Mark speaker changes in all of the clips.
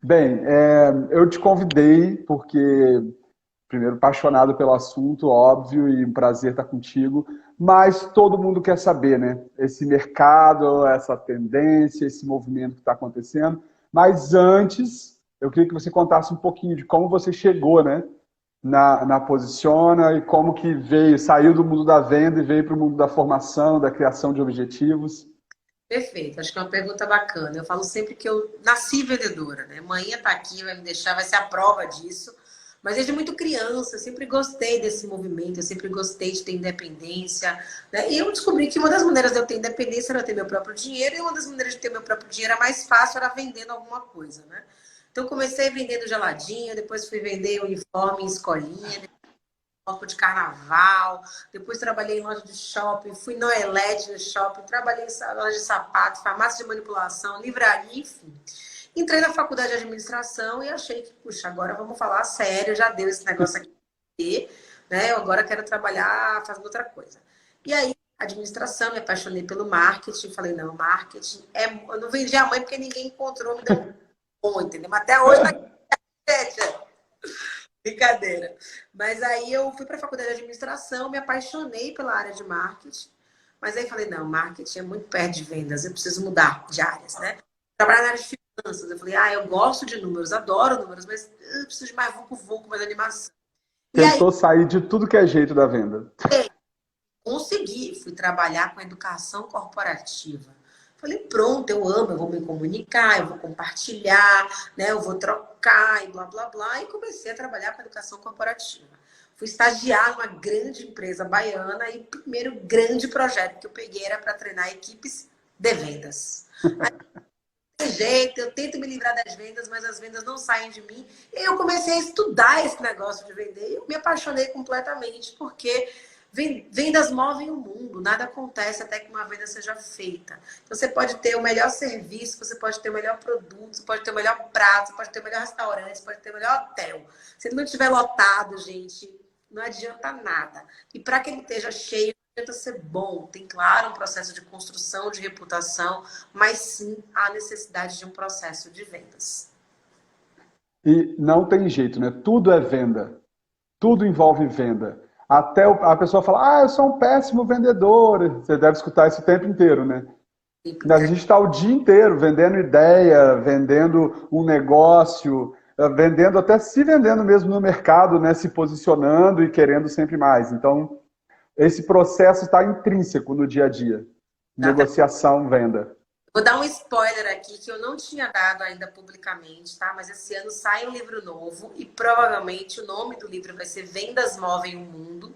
Speaker 1: Bem, eu te convidei porque, primeiro, apaixonado pelo assunto, óbvio, e um prazer estar contigo, mas todo mundo quer saber, né? Esse mercado, essa tendência, esse movimento que está acontecendo. Mas antes, eu queria que você contasse um pouquinho de como você chegou, né? Na Posiciona e como que veio, saiu do mundo da venda e veio para o mundo da formação, da criação de objetivos.
Speaker 2: Perfeito, acho que é uma pergunta bacana. Eu falo sempre que eu nasci vendedora, né? Manhã tá aqui, vai me deixar, vai ser a prova disso. Mas desde muito criança, eu sempre gostei desse movimento, eu sempre gostei de ter independência, né? E eu descobri que uma das maneiras de eu ter independência era ter meu próprio dinheiro, e uma das maneiras de ter meu próprio dinheiro era mais fácil, era vendendo alguma coisa, né? Então comecei vendendo geladinho, depois fui vender uniforme em escolinha, bloco de carnaval, depois trabalhei em loja de shopping, fui no Elite no shopping, trabalhei em loja de sapato, farmácia de manipulação, livraria, enfim. Entrei na faculdade de administração e achei que, puxa, agora vamos falar sério, já deu esse negócio aqui, né? Eu agora quero trabalhar fazendo outra coisa. E aí, administração, me apaixonei pelo marketing, falei, não, marketing é... Eu não vendi a mãe porque ninguém encontrou, me deu um bom, entendeu? Mas até hoje tá aqui. Brincadeira. Mas aí eu fui para a faculdade de administração, me apaixonei pela área de marketing. Mas aí falei, não, marketing é muito perto de vendas, eu preciso mudar de áreas, né? Trabalhar na área de finanças. Eu falei, eu gosto de números, adoro números, mas eu preciso de mais vucu-vucu, mais animação. E aí
Speaker 1: Tentou sair de tudo que é jeito da venda.
Speaker 2: consegui, fui trabalhar com educação corporativa. Falei, pronto, eu amo, eu vou me comunicar, eu vou compartilhar, né? Eu vou trocar e blá, blá, blá. E comecei a trabalhar com educação corporativa. Fui estagiar numa grande empresa baiana e o primeiro grande projeto que eu peguei era para treinar equipes de vendas. Aí, tem jeito, eu tento me livrar das vendas, mas as vendas não saem de mim. E eu comecei a estudar esse negócio de vender e eu me apaixonei completamente, porque vendas movem o mundo, nada acontece até que uma venda seja feita. Então, você pode ter o melhor serviço, você pode ter o melhor produto, você pode ter o melhor prato, você pode ter o melhor restaurante, você pode ter o melhor hotel. Se ele não estiver lotado, gente, não adianta nada. E para que ele esteja cheio, não adianta ser bom. Tem, claro, um processo de construção de reputação, mas sim há necessidade de um processo de vendas.
Speaker 1: E não tem jeito, né? Tudo é venda. Tudo envolve venda. Até a pessoa fala, eu sou um péssimo vendedor. Você deve escutar isso o tempo inteiro, né? A gente está o dia inteiro vendendo ideia, vendendo um negócio, vendendo, até se vendendo mesmo no mercado, né? Se posicionando e querendo sempre mais. Então, esse processo está intrínseco no dia a dia. Negociação, venda.
Speaker 2: Vou dar um spoiler aqui que eu não tinha dado ainda publicamente, tá? Mas esse ano sai um livro novo e provavelmente o nome do livro vai ser Vendas Movem o Mundo.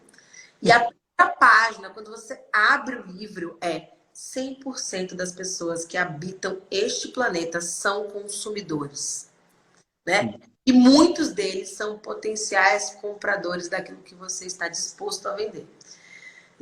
Speaker 2: E a primeira página, quando você abre o livro, 100% das pessoas que habitam este planeta são consumidores, né? E muitos deles são potenciais compradores daquilo que você está disposto a vender.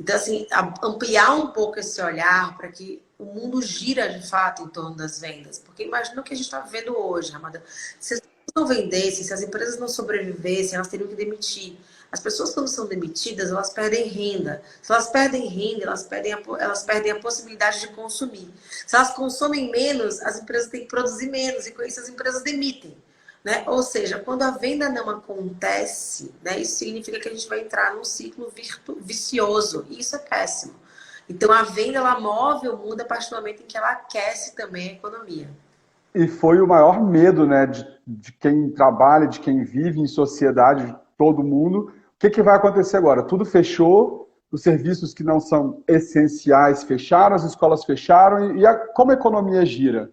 Speaker 2: Então, assim, ampliar um pouco esse olhar para que o mundo gira de fato em torno das vendas. Porque imagina o que a gente está vivendo hoje, Ramada. Se as pessoas não vendessem, se as empresas não sobrevivessem, elas teriam que demitir. As pessoas, quando são demitidas, elas perdem renda. Se elas perdem renda, elas perdem a possibilidade de consumir. Se elas consomem menos, as empresas têm que produzir menos. E com isso, as empresas demitem. Né? Ou seja, quando a venda não acontece, né, isso significa que a gente vai entrar num ciclo vicioso. E isso é péssimo. Então, a venda, ela move o mundo a partir do momento em que ela aquece também a economia.
Speaker 1: E foi o maior medo, né, de quem trabalha, de quem vive em sociedade, de todo mundo. O que vai acontecer agora? Tudo fechou, os serviços que não são essenciais fecharam, as escolas fecharam, como a economia gira?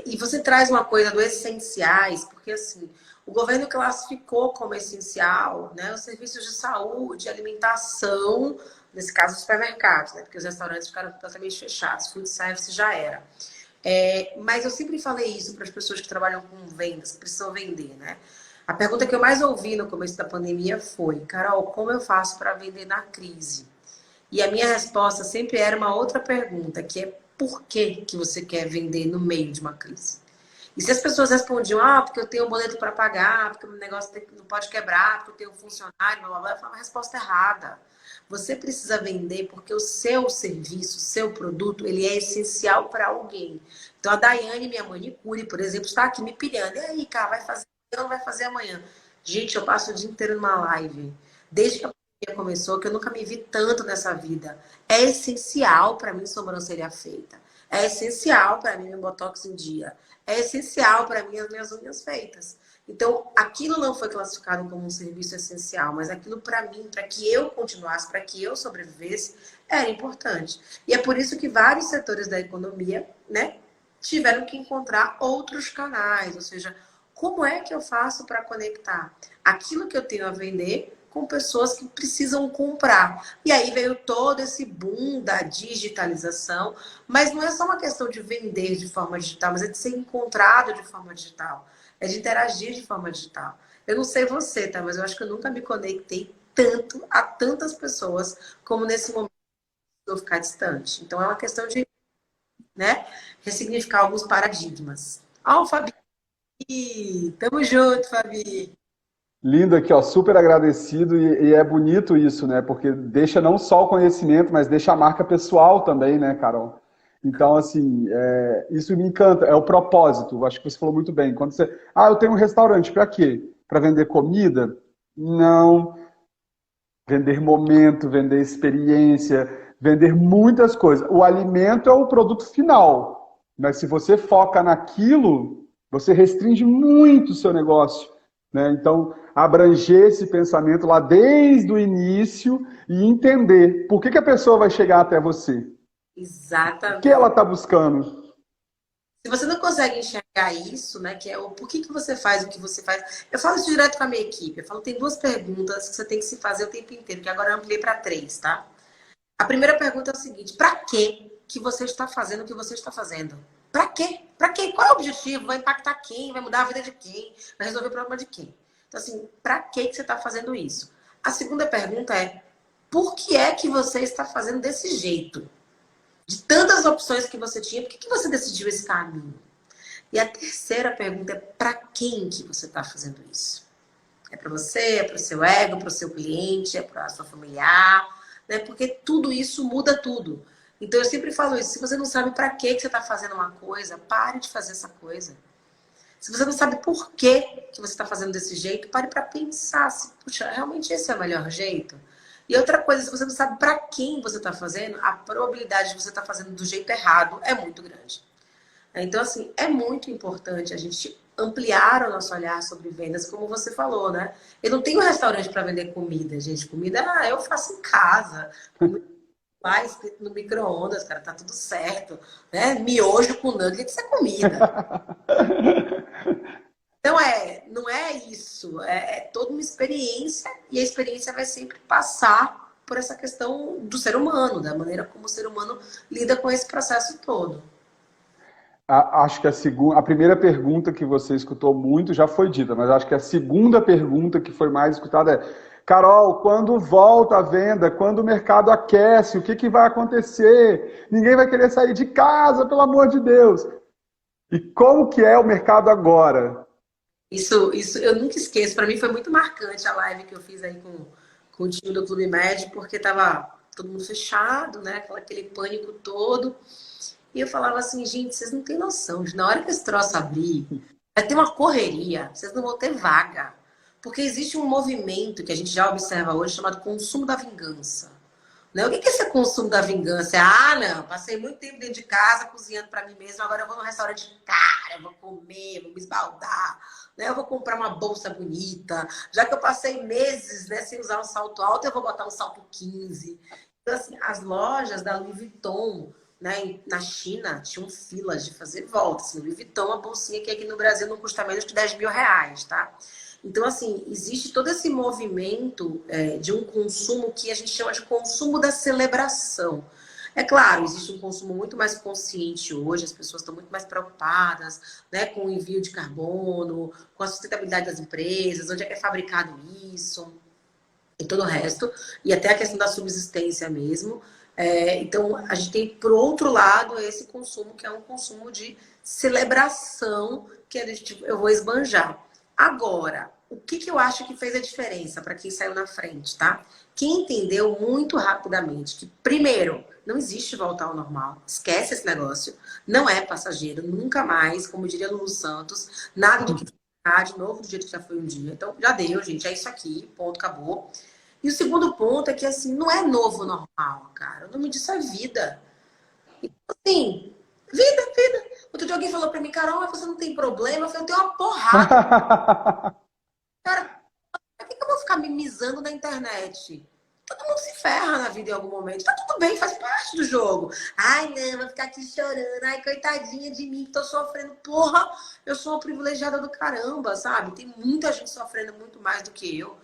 Speaker 2: E você traz uma coisa do essenciais, porque assim, o governo classificou como essencial, né, os serviços de saúde, alimentação, nesse caso os supermercados, né, porque os restaurantes ficaram completamente fechados, food service já era. Mas eu sempre falei isso para as pessoas que trabalham com vendas, que precisam vender, né? A pergunta que eu mais ouvi no começo da pandemia foi, Carol, como eu faço para vender na crise? E a minha resposta sempre era uma outra pergunta, que é por que você quer vender no meio de uma crise? E se as pessoas respondiam, porque eu tenho um boleto para pagar, porque o negócio não pode quebrar, porque eu tenho um funcionário, blá, blá, blá, eu falava a resposta errada. Você precisa vender porque o seu serviço, o seu produto, ele é essencial para alguém. Então, a Daiane, minha manicure, por exemplo, está aqui me pilhando. E aí, cara, vai fazer amanhã ou não vai fazer amanhã? Gente, eu passo o dia inteiro numa live. Desde que a pandemia começou, que eu nunca me vi tanto nessa vida. É essencial para mim sobrancelha feita. É essencial para mim meu botox em dia. É essencial para mim as minhas unhas feitas. Então, aquilo não foi classificado como um serviço essencial, mas aquilo para mim, para que eu continuasse, para que eu sobrevivesse, era importante. E é por isso que vários setores da economia, né, tiveram que encontrar outros canais, ou seja, como é que eu faço para conectar aquilo que eu tenho a vender com pessoas que precisam comprar? E aí veio todo esse boom da digitalização, mas não é só uma questão de vender de forma digital, mas é de ser encontrado de forma digital, é de interagir de forma digital. Eu não sei você, tá? Mas eu acho que eu nunca me conectei tanto a tantas pessoas como nesse momento de eu ficar distante. Então é uma questão de, né, ressignificar alguns paradigmas. Ó, Fabi, tamo junto, Fabi.
Speaker 1: Lindo aqui, ó, super agradecido e é bonito isso, né? Porque deixa não só o conhecimento, mas deixa a marca pessoal também, né, Carol? Então, assim, isso me encanta, é o propósito. Acho que você falou muito bem. Quando você, eu tenho um restaurante, para quê? Para vender comida? Não. Vender momento, vender experiência, vender muitas coisas. O alimento é o produto final, mas se você foca naquilo, você restringe muito o seu negócio, né? Então, abranger esse pensamento lá desde o início e entender por que a pessoa vai chegar até você. O que ela
Speaker 2: Exatamente.
Speaker 1: está buscando?
Speaker 2: Se você não consegue enxergar isso, né, que é o por que você faz o que você faz. Eu falo isso direto com a minha equipe. Eu falo, tem duas perguntas que você tem que se fazer o tempo inteiro, que agora eu ampliei para três, tá? A primeira pergunta é o seguinte: para que você está fazendo o que você está fazendo? Para quê? Para quê? Qual é o objetivo? Vai impactar quem? Vai mudar a vida de quem? Vai resolver o problema de quem? Então, assim, para que você está fazendo isso? A segunda pergunta é: por que é que você está fazendo desse jeito? De tantas opções que você tinha, por que você decidiu esse caminho? E a terceira pergunta é: para quem que você está fazendo isso? É para você, é para o seu ego, para o seu cliente, é para a sua familiar, né? Porque tudo isso muda tudo. Então eu sempre falo isso: se você não sabe para que você está fazendo uma coisa, pare de fazer essa coisa. Se você não sabe por que você está fazendo desse jeito, pare para pensar se, puxa, realmente esse é o melhor jeito. E outra coisa, se você não sabe para quem você está fazendo, a probabilidade de você estar fazendo do jeito errado é muito grande. Então, assim, é muito importante a gente ampliar o nosso olhar sobre vendas, como você falou, né? Eu não tenho restaurante para vender comida, gente. Comida, eu faço em casa. Comida lá escrito no micro-ondas, cara, tá tudo certo. Né? Miojo com nuggets é comida. Então, não é isso. É toda uma experiência e a experiência vai sempre passar por essa questão do ser humano, da maneira como o ser humano lida com esse processo todo.
Speaker 1: Acho que a primeira pergunta que você escutou muito já foi dita, mas acho que a segunda pergunta que foi mais escutada é: Carol, quando volta a venda, quando o mercado aquece, o que vai acontecer? Ninguém vai querer sair de casa, pelo amor de Deus. E como que é o mercado agora?
Speaker 2: Isso eu nunca esqueço. Para mim foi muito marcante a live que eu fiz aí com o time do Clube Med, porque tava todo mundo fechado, né? Aquele pânico todo. E eu falava assim, gente, vocês não têm noção. Na hora que esse troço abrir, vai ter uma correria. Vocês não vão ter vaga. Porque existe um movimento que a gente já observa hoje chamado consumo da vingança. Né? O que é esse consumo da vingança? Não, passei muito tempo dentro de casa cozinhando para mim mesmo, agora eu vou no restaurante cara, eu vou comer, vou me esbaldar, né? Eu vou comprar uma bolsa bonita. Já que eu passei meses, né, sem usar um salto alto, eu vou botar um salto 15. Então, assim, as lojas da Louis Vuitton, né, na China, tinham filas de fazer volta. Assim, Louis Vuitton, uma bolsinha que aqui no Brasil não custa menos de 10 mil reais, tá? Então, assim, existe todo esse movimento de um consumo que a gente chama de consumo da celebração. É claro, existe um consumo muito mais consciente hoje, as pessoas estão muito mais preocupadas, né, com o envio de carbono, com a sustentabilidade das empresas, onde é que é fabricado isso, e todo o resto, e até a questão da subsistência mesmo. Então, a gente tem, por outro lado, esse consumo que é um consumo de celebração que eu vou esbanjar. Agora, o que que eu acho que fez a diferença para quem saiu na frente, tá? Quem entendeu muito rapidamente que, primeiro, não existe voltar ao normal. Esquece esse negócio. Não é passageiro, nunca mais, como diria Lulu Santos, nada do que ficar de novo do jeito que já foi um dia. Então, já deu, gente, é isso aqui, ponto, acabou. E o segundo ponto é que, assim, não é novo normal, cara. O nome disso é vida. Assim, vida. Outro dia alguém falou pra mim, Carol, mas você não tem problema? Eu falei, eu tenho uma porrada. Cara, por que eu vou ficar mimizando na internet? Todo mundo se ferra na vida em algum momento. Tá tudo bem, faz parte do jogo. Ai, não, vou ficar aqui chorando. Ai, coitadinha de mim que tô sofrendo. Porra, eu sou uma privilegiada do caramba, sabe? Tem muita gente sofrendo muito mais do que eu.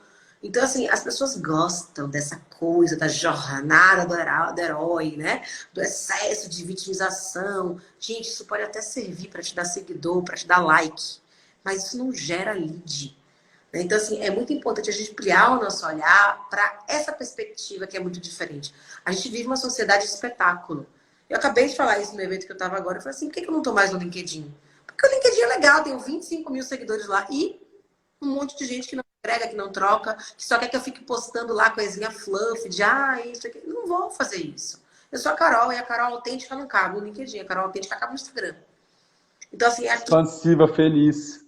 Speaker 2: Então, assim, as pessoas gostam dessa coisa, da jornada do herói, né? Do excesso de vitimização. Gente, isso pode até servir para te dar seguidor, para te dar like. Mas isso não gera lead. Então, assim, é muito importante a gente ampliar o nosso olhar para essa perspectiva que é muito diferente. A gente vive uma sociedade de espetáculo. Eu acabei de falar isso no evento que eu estava agora. Eu falei assim, por que eu não estou mais no LinkedIn? Porque o LinkedIn é legal, tenho 25 mil seguidores lá e um monte de gente que não agrega, que não troca, que só quer que eu fique postando lá coisinha fluff, de isso aqui. Não vou fazer isso. Eu sou a Carol e a Carol autêntica não cabe no LinkedIn, a Carol autêntica cabe no Instagram. Então, assim, aqui
Speaker 1: Expansiva, feliz.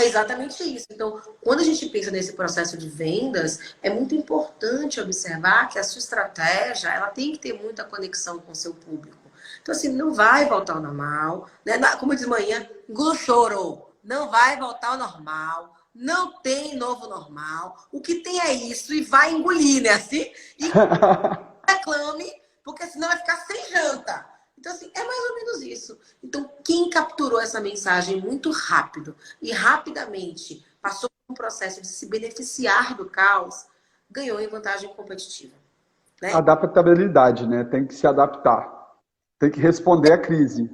Speaker 2: é exatamente isso. Então, quando a gente pensa nesse processo de vendas, é muito importante observar que a sua estratégia, ela tem que ter muita conexão com o seu público. Então, assim, não vai voltar ao normal, né? Como diz manhã, engula o choro. Não vai voltar ao normal. Não tem novo normal. O que tem é isso e vai engolir, né? Assim, e reclame, porque senão vai ficar sem janta. Então, assim, é mais ou menos isso. Então, quem capturou essa mensagem muito rápido e rapidamente passou por um processo de se beneficiar do caos, ganhou em vantagem competitiva, né?
Speaker 1: Adaptabilidade, né? Tem que se adaptar. Tem que responder à crise.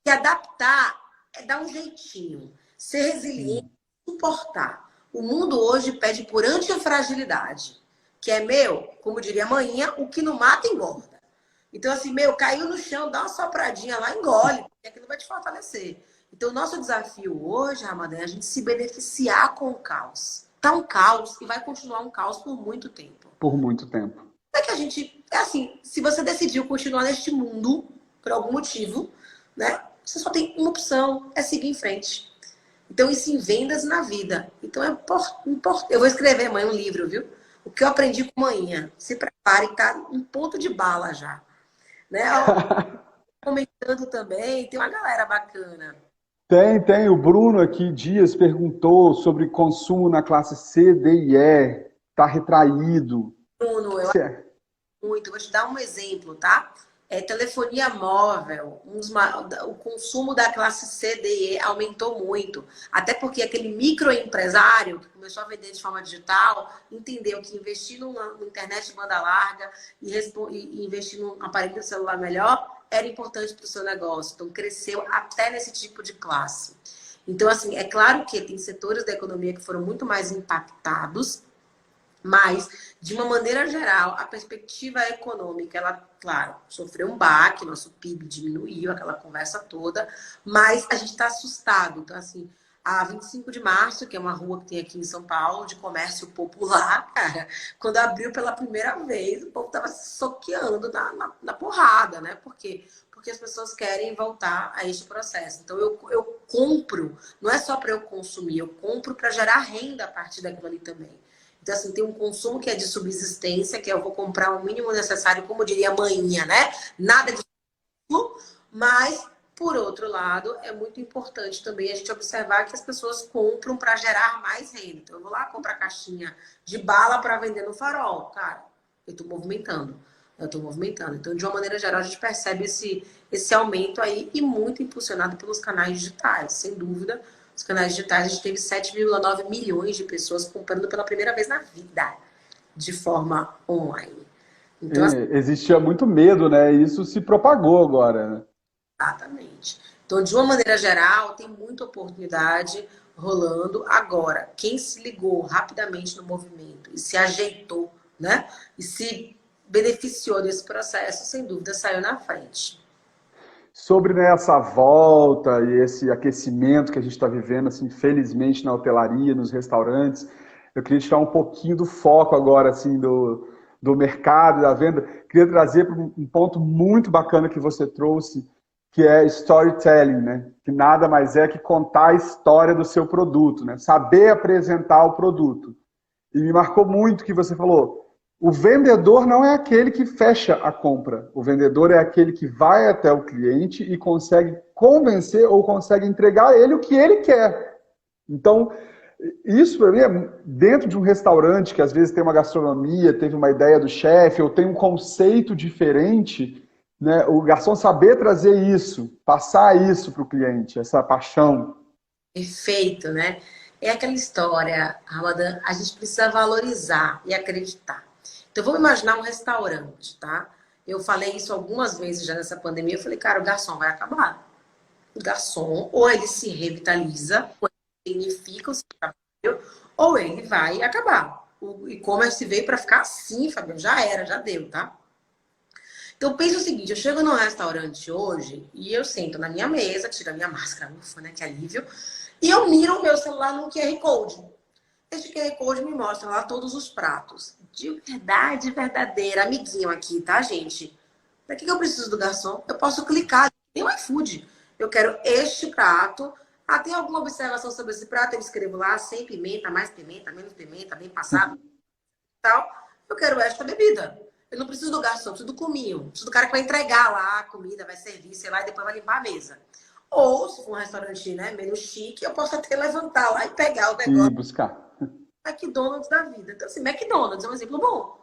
Speaker 2: Se adaptar é dar um jeitinho. Ser resiliente, suportar. O mundo hoje pede por antifragilidade, que é, como diria a manhã, o que não mata engorda. Então, assim, caiu no chão, dá uma sopradinha lá, engole, porque aquilo vai te fortalecer. Então, o nosso desafio hoje, Ramadã, é a gente se beneficiar com o caos. Tá um caos e vai continuar um caos por muito tempo.
Speaker 1: Por muito tempo.
Speaker 2: É que a gente, é assim, se você decidiu continuar neste mundo, por algum motivo, né? Você só tem uma opção, é seguir em frente. Então, isso em vendas na vida. Então, é importante. Eu vou escrever, mãe, um livro, viu? O que eu aprendi com manhã. Se prepare, tá um ponto de bala já. Né? Comentando também, tem uma galera bacana.
Speaker 1: Tem. O Bruno aqui, Dias, perguntou sobre consumo na classe C, D e E. Está retraído.
Speaker 2: Bruno, eu acho muito. Vou te dar um exemplo, tá? Telefonia móvel, o consumo da classe C, D e E aumentou muito. Até porque aquele microempresário que começou a vender de forma digital entendeu que investir na internet de banda larga e investir num aparelho de celular melhor era importante para o seu negócio. Então, cresceu até nesse tipo de classe. Então, assim, é claro que tem setores da economia que foram muito mais impactados, mas, de uma maneira geral, a perspectiva econômica, ela, claro, sofreu um baque, nosso PIB diminuiu, aquela conversa toda, mas a gente está assustado. Então, assim, a 25 de março, que é uma rua que tem aqui em São Paulo, de comércio popular, cara, quando abriu pela primeira vez, o povo estava se soqueando na porrada, né? Por quê? Porque as pessoas querem voltar a este processo. Então, eu compro, não é só para eu consumir, eu compro para gerar renda a partir daquilo ali também. Então, assim, tem um consumo que é de subsistência, que eu vou comprar o mínimo necessário, como diria a manhinha, né? Nada de luxo, mas, por outro lado, é muito importante também a gente observar que as pessoas compram para gerar mais renda. Então, eu vou lá comprar caixinha de bala para vender no farol. Cara, eu estou movimentando. Então, de uma maneira geral, a gente percebe esse aumento aí e muito impulsionado pelos canais digitais, sem dúvida. Os canais digitais, a gente teve 7,9 milhões de pessoas comprando pela primeira vez na vida, de forma online. Então,
Speaker 1: existia muito medo, né? Isso se propagou agora, né?
Speaker 2: exatamente. Então, de uma maneira geral, tem muita oportunidade rolando. Agora, quem se ligou rapidamente no movimento e se ajeitou, né? E se beneficiou desse processo, sem dúvida, saiu na frente.
Speaker 1: sobre, né, essa volta e esse aquecimento que a gente está vivendo, assim, felizmente na hotelaria, nos restaurantes. Eu queria tirar um pouquinho do foco agora, assim, do mercado, da venda. Queria trazer para um ponto muito bacana que você trouxe, que é storytelling, né? Que nada mais é que contar a história do seu produto, né? Saber apresentar o produto. E me marcou muito que você falou, o vendedor não é aquele que fecha a compra. O vendedor é aquele que vai até o cliente e consegue convencer ou consegue entregar a ele o que ele quer. Então, isso para mim é dentro de um restaurante que às vezes tem uma gastronomia, teve uma ideia do chefe ou tem um conceito diferente, né? O garçom saber trazer isso, passar isso para o cliente, essa paixão.
Speaker 2: Perfeito, né? É aquela história, Ramadan, a gente precisa valorizar e acreditar. Então, vamos imaginar um restaurante, tá? Eu falei isso algumas vezes já nessa pandemia. Eu falei, cara, o garçom vai acabar. O garçom, ou ele se revitaliza, ou ele significa o seu trabalho, ou ele vai acabar. O e-commerce veio para ficar assim, Fabiano. Já era, já deu, tá? Então, pensa o seguinte, eu chego num restaurante hoje e eu sento na minha mesa, tiro a minha máscara, ufa, né, que alívio, e eu miro o meu celular no QR Code. Este QR Code me mostra lá todos os pratos. De verdade verdadeira, amiguinho aqui, tá, gente? Para que eu preciso do garçom? Eu posso clicar, tem o iFood. Eu quero este prato. Ah, tem alguma observação sobre esse prato? Eu escrevo lá, sem pimenta, mais pimenta, menos pimenta, bem passado, tal. Eu quero esta bebida. Eu não preciso do garçom, eu preciso do cominho. Eu preciso do cara que vai entregar lá a comida, vai servir, sei lá, e depois vai limpar a mesa. Ou, se for um restaurante, né, menos chique, eu posso até levantar lá e pegar o
Speaker 1: E
Speaker 2: negócio.
Speaker 1: buscar.
Speaker 2: McDonald's da vida. Então, assim, McDonald's é um exemplo bom.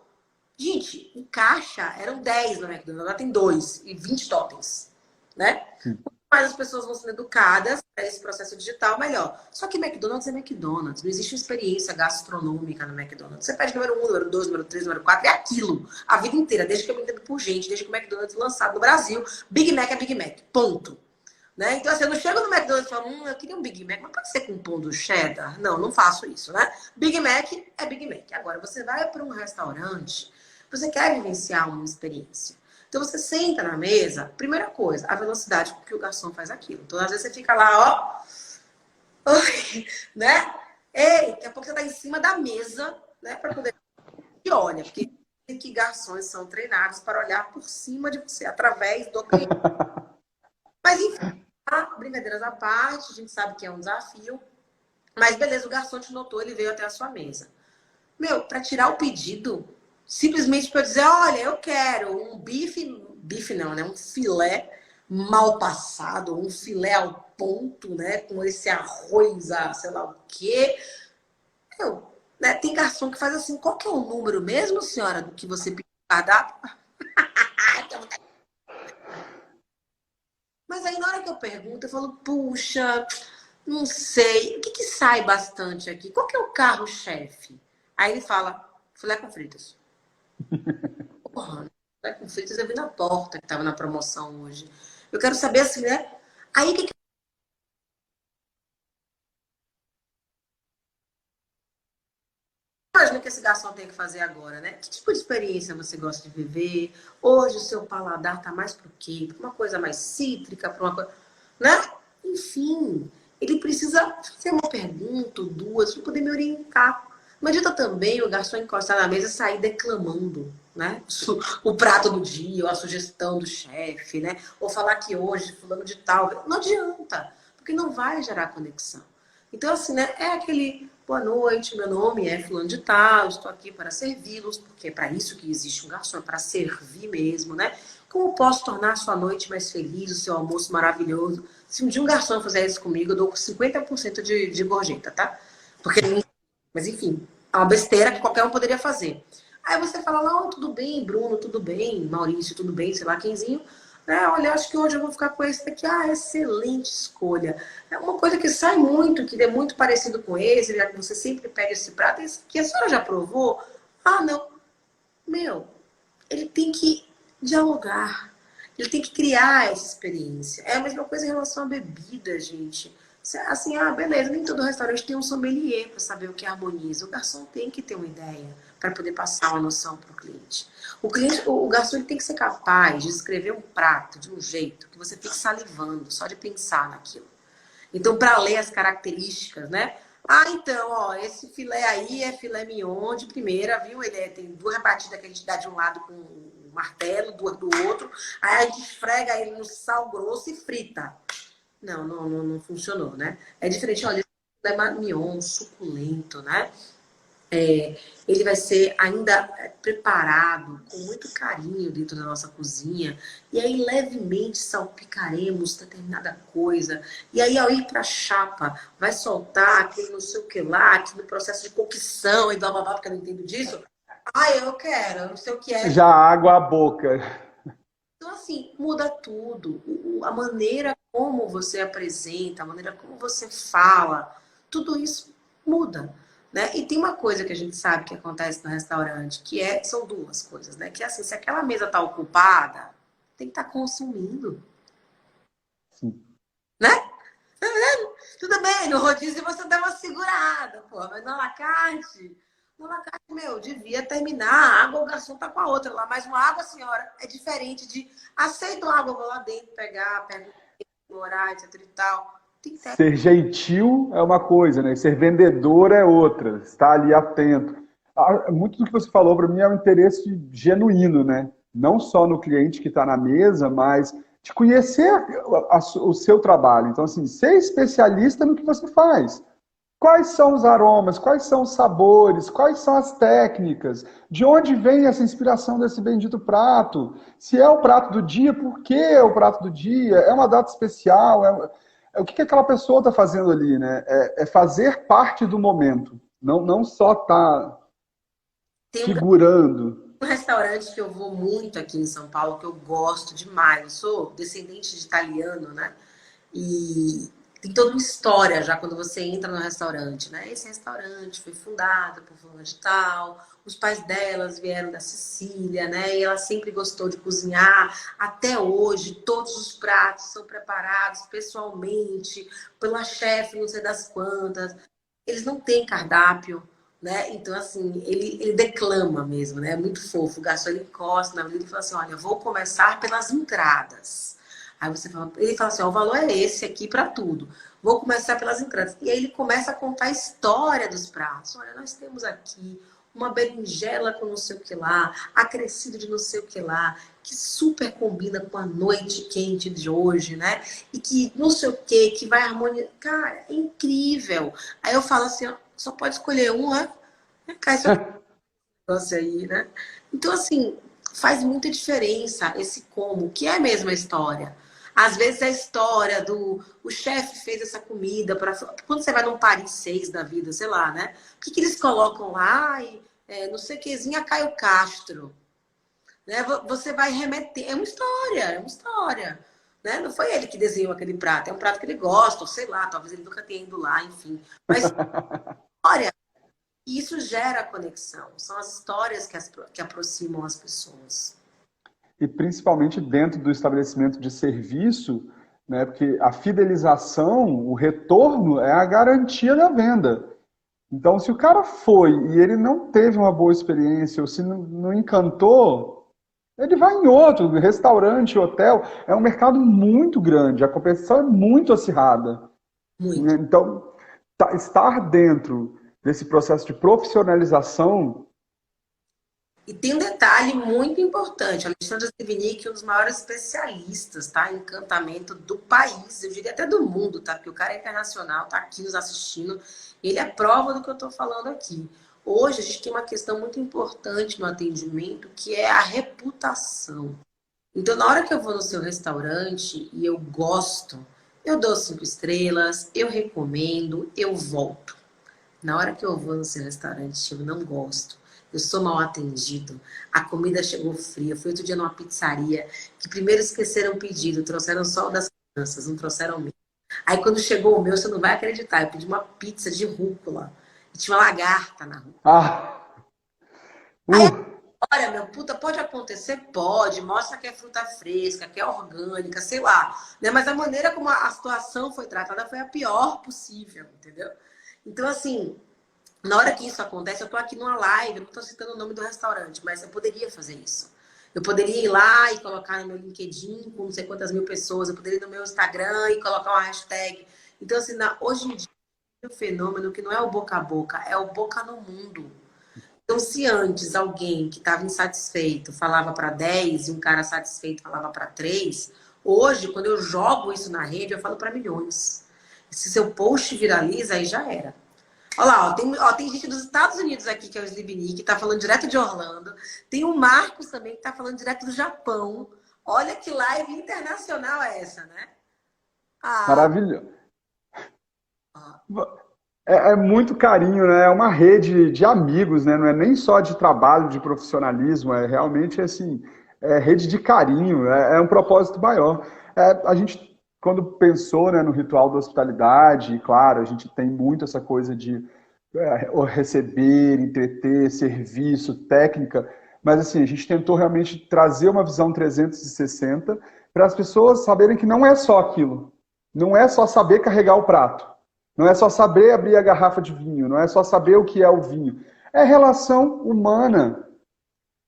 Speaker 2: Gente, em caixa eram 10 no McDonald's, agora tem 2 e 20 totens, né?
Speaker 1: Sim.
Speaker 2: Quanto mais as pessoas vão sendo educadas para esse processo digital, melhor. Só que McDonald's é McDonald's, não existe uma experiência gastronômica no McDonald's. Você pede número 1, número 2, número 3, número 4, é aquilo. A vida inteira, desde que eu me entendo por gente, desde que o McDonald's foi lançado no Brasil, Big Mac é Big Mac, ponto. Né? Então, assim, eu não chego no McDonald's e falo, eu queria um Big Mac, mas pode ser com pão do cheddar? Não, não faço isso, né? Big Mac é Big Mac. Agora, você vai para um restaurante, você quer vivenciar uma experiência. Então, você senta na mesa, primeira coisa, a velocidade com que o garçom faz aquilo. Então, às vezes, você fica lá, ó, né? Ei, daqui a pouco você tá em cima da mesa, né? Para poder... E olha, porque que garçons são treinados para olhar por cima de você, através do cliente. Mas, enfim, brincadeiras à parte, a gente sabe que é um desafio. Mas beleza, o garçom te notou, ele veio até a sua mesa. Meu, para tirar o pedido, simplesmente para dizer, olha, eu quero um bife não, né? Um filé mal passado, um filé ao ponto, né? Com esse arroz, sei lá o quê. Meu, né? Tem garçom que faz assim, qual que é o número mesmo, senhora, do que você pediu no cardápio? Mas aí na hora que eu pergunto, eu falo, puxa, não sei, o que que sai bastante aqui? Qual que é o carro-chefe? Aí ele fala, filé com fritas. Porra, filé com fritas eu vi na porta que tava na promoção hoje. Eu quero saber assim, né? Aí o que que imagina que esse garçom tem que fazer agora, né? Que tipo de experiência você gosta de viver? Hoje o seu paladar tá mais pro quê? Pra uma coisa mais cítrica, para uma coisa, né? Enfim, ele precisa fazer uma pergunta, duas, para poder me orientar. Não adianta também o garçom encostar na mesa e sair declamando, né? O prato do dia, ou a sugestão do chefe, né? Ou falar que hoje, fulano de tal. Não adianta, porque não vai gerar conexão. Então, assim, né? É aquele boa noite, meu nome é fulano de tal, estou aqui para servi-los, porque é para isso que existe um garçom, é para servir mesmo, né? Como posso tornar a sua noite mais feliz, o seu almoço maravilhoso? Se um dia um garçom fizer isso comigo, eu dou 50% de gorjeta, tá? Porque, mas enfim, é uma besteira que qualquer um poderia fazer. Aí você fala lá, oh, tudo bem, Bruno, tudo bem, Maurício, tudo bem, sei lá, quemzinho. Olha, acho que hoje eu vou ficar com esse daqui. Ah, excelente escolha. É uma coisa que sai muito, que é muito parecido com esse, já que você sempre pega esse prato. Esse que a senhora já provou? Ah, não. Meu, ele tem que dialogar. Ele tem que criar essa experiência. É a mesma coisa em relação à bebida, gente. Assim, beleza, nem todo restaurante tem um sommelier para saber o que harmoniza. O garçom tem que ter uma ideia para poder passar uma noção para o cliente. O garçom ele tem que ser capaz de escrever um prato de um jeito que você fique salivando só de pensar naquilo. Então, para ler as características, né? Então, ó, esse filé aí é filé mignon de primeira, viu? Tem duas batidas que a gente dá de um lado com um martelo, duas do outro. Aí a gente esfrega ele no sal grosso e frita. Não funcionou, né? É diferente, olha, esse filé mignon, suculento, né? Ele vai ser ainda preparado com muito carinho dentro da nossa cozinha. E aí, levemente salpicaremos determinada coisa. E aí, ao ir para a chapa, vai soltar aquele não sei o que lá, aquele processo de cocção e blá blá blá, porque eu não entendo disso. Eu quero, eu não sei o que é.
Speaker 1: Já água a boca.
Speaker 2: Então, assim, muda tudo. A maneira como você apresenta, a maneira como você fala, tudo isso muda. Né? E tem uma coisa que a gente sabe que acontece no restaurante, são duas coisas, né? Que é assim, se aquela mesa está ocupada, tem que estar consumindo.
Speaker 1: Sim.
Speaker 2: Né? Tudo bem, no rodízio você dá uma segurada, pô, mas no alacarte, meu, devia terminar, a água, o garçom tá com a outra lá, mas uma água, senhora, é diferente de aceito água, vou lá dentro pegar, pego o horário, etc e tal. Tem que ter.
Speaker 1: Ser gentil é uma coisa, né? Ser vendedor é outra. Estar ali atento. Muito do que você falou para mim é um interesse genuíno, né? Não só no cliente que está na mesa, mas de conhecer o seu trabalho. Então, assim, ser especialista no que você faz. Quais são os aromas? Quais são os sabores? Quais são as técnicas? De onde vem essa inspiração desse bendito prato? Se é o prato do dia, por que é o prato do dia? É uma data especial? O que aquela pessoa está fazendo ali, né? É fazer parte do momento. Não só estar
Speaker 2: Tem
Speaker 1: figurando.
Speaker 2: um restaurante que eu vou muito aqui em São Paulo, que eu gosto demais. Eu sou descendente de italiano, né? E tem toda uma história já quando você entra no restaurante, né? Esse restaurante foi fundado por fulano de tal, os pais delas vieram da Sicília, né? E ela sempre gostou de cozinhar. Até hoje, todos os pratos são preparados pessoalmente pela chefe, não sei das quantas. Eles não têm cardápio, né? Então, assim, ele declama mesmo, né? É muito fofo. O garçom ele encosta na vida e fala assim: olha, eu vou começar pelas entradas. Aí você fala, ele fala assim: ó, o valor é esse aqui para tudo. Vou começar pelas entradas. E aí ele começa a contar a história dos pratos. Olha, nós temos aqui uma berinjela com não sei o que lá, acrescido de não sei o que lá, que super combina com a noite quente de hoje, né? E que não sei o que vai harmonizar. Cara, é incrível. Aí eu falo assim: ó, só pode escolher um, né? Cai esse negócio aí, né? Então, assim, faz muita diferença esse como, que é a mesma história. Às vezes é a história do o chefe fez essa comida para quando você vai num Paris 6 da vida, sei lá, né? O que eles colocam lá? Ai, não sei o quezinha Caio Castro, né? Você vai remeter, é uma história, né? Não foi ele que desenhou aquele prato, é um prato que ele gosta, ou sei lá, talvez ele nunca tenha ido lá, enfim. Mas história, e isso gera conexão. São as histórias que aproximam as pessoas.
Speaker 1: E principalmente dentro do estabelecimento de serviço, né? Porque a fidelização, o retorno é a garantia da venda. Então, se o cara foi e ele não teve uma boa experiência, ou se não encantou, ele vai em outro, restaurante, hotel. É um mercado muito grande, a competição é muito acirrada.
Speaker 2: Muito.
Speaker 1: Então, estar dentro desse processo de profissionalização.
Speaker 2: E tem um detalhe muito importante. Alexandre Zivinic é um dos maiores especialistas, tá? Em encantamento do país, eu diria até do mundo, tá? Porque o cara é internacional, tá aqui nos assistindo. Ele é prova do que eu tô falando aqui. Hoje a gente tem uma questão muito importante no atendimento, que é a reputação. Então, na hora que eu vou no seu restaurante e eu gosto, eu dou 5 estrelas, eu recomendo, eu volto. Na hora que eu vou no seu restaurante, eu não gosto. Eu sou mal atendido. A comida chegou fria. Fui outro dia numa pizzaria que primeiro esqueceram o pedido, trouxeram só o das crianças, não trouxeram o meu. Aí quando chegou o meu, você não vai acreditar. Eu pedi uma pizza de rúcula. E tinha uma lagarta na rúcula.
Speaker 1: Ah,
Speaker 2: Aí
Speaker 1: uh,
Speaker 2: Olha, meu, puta, pode acontecer? Pode. Mostra que é fruta fresca, que é orgânica, sei lá. Né? Mas a maneira como a situação foi tratada foi a pior possível, entendeu? Então, assim, na hora que isso acontece, eu tô aqui numa live, não tô citando o nome do restaurante, mas eu poderia fazer isso. Eu poderia ir lá e colocar no meu LinkedIn com não sei quantas mil pessoas, eu poderia ir no meu Instagram e colocar uma hashtag. Então, assim, hoje em dia, é um fenômeno que não é o boca a boca, é o boca no mundo. Então, se antes alguém que estava insatisfeito falava para 10 e um cara satisfeito falava para 3, hoje, quando eu jogo isso na rede, eu falo para milhões. Se seu post viraliza, aí já era. Olha lá, tem gente dos Estados Unidos aqui, que é o Slibni, que está falando direto de Orlando. Tem o Marcos também, que está falando direto do Japão. Olha que live internacional é essa, né? Ah,
Speaker 1: Maravilhoso. É muito carinho, né? É uma rede de amigos, né? Não é nem só de trabalho, de profissionalismo, é realmente assim, é rede de carinho, é um propósito maior. A gente, quando pensou, né, no ritual da hospitalidade, claro, a gente tem muito essa coisa de receber, entreter, serviço, técnica, mas assim, a gente tentou realmente trazer uma visão 360 para as pessoas saberem que não é só aquilo, não é só saber carregar o prato. Não é só saber abrir a garrafa de vinho, não é só saber o que é o vinho. É relação humana.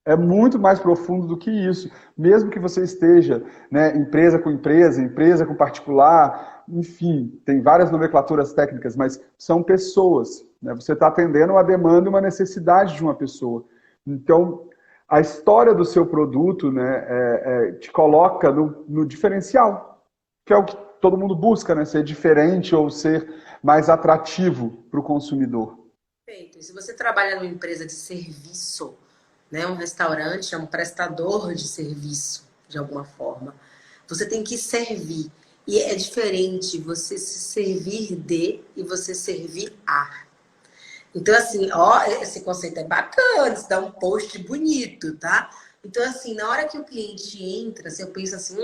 Speaker 1: É muito mais profundo do que isso. Mesmo que você esteja, né, empresa com particular, enfim, tem várias nomenclaturas técnicas, mas são pessoas. Né? Você está atendendo uma demanda e uma necessidade de uma pessoa. Então, a história do seu produto, né, te coloca no diferencial, que é o que todo mundo busca, né? Ser diferente ou ser mais atrativo para o consumidor.
Speaker 2: perfeito. E se você trabalha numa empresa de serviço, né, um restaurante é um prestador de serviço, de alguma forma, você tem que servir. E é diferente você se servir de e você servir a. Então, assim, ó, esse conceito é bacana, isso dá um post bonito, tá? Então, assim, na hora que o cliente entra, se eu penso assim,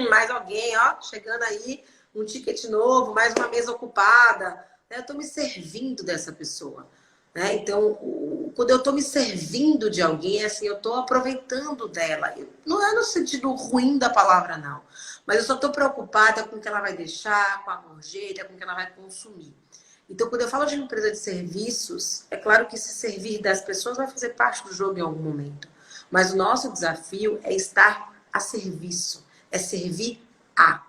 Speaker 2: mais alguém, ó, chegando aí, um ticket novo, mais uma mesa ocupada, né? Eu tô me servindo dessa pessoa, né? Então, quando eu tô me servindo de alguém, é assim, eu tô aproveitando dela. Não é no sentido ruim da palavra, não. Mas eu só tô preocupada com o que ela vai deixar, com a gorjeta, com o que ela vai consumir. Então, quando eu falo de empresa de serviços, é claro que se servir das pessoas vai fazer parte do jogo em algum momento. Mas o nosso desafio é estar a serviço, é servir a.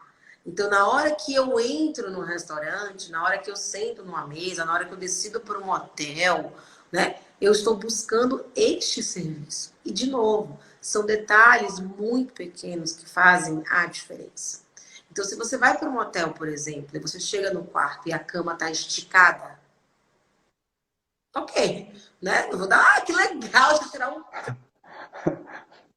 Speaker 2: Então, na hora que eu entro num restaurante, na hora que eu sento numa mesa, na hora que eu decido por um hotel, né, eu estou buscando este serviço. E, de novo, são detalhes muito pequenos que fazem a diferença. Então, se você vai para um hotel, por exemplo, e você chega no quarto e a cama está esticada, ok, né? Eu vou dar, que legal, deixa eu tirar um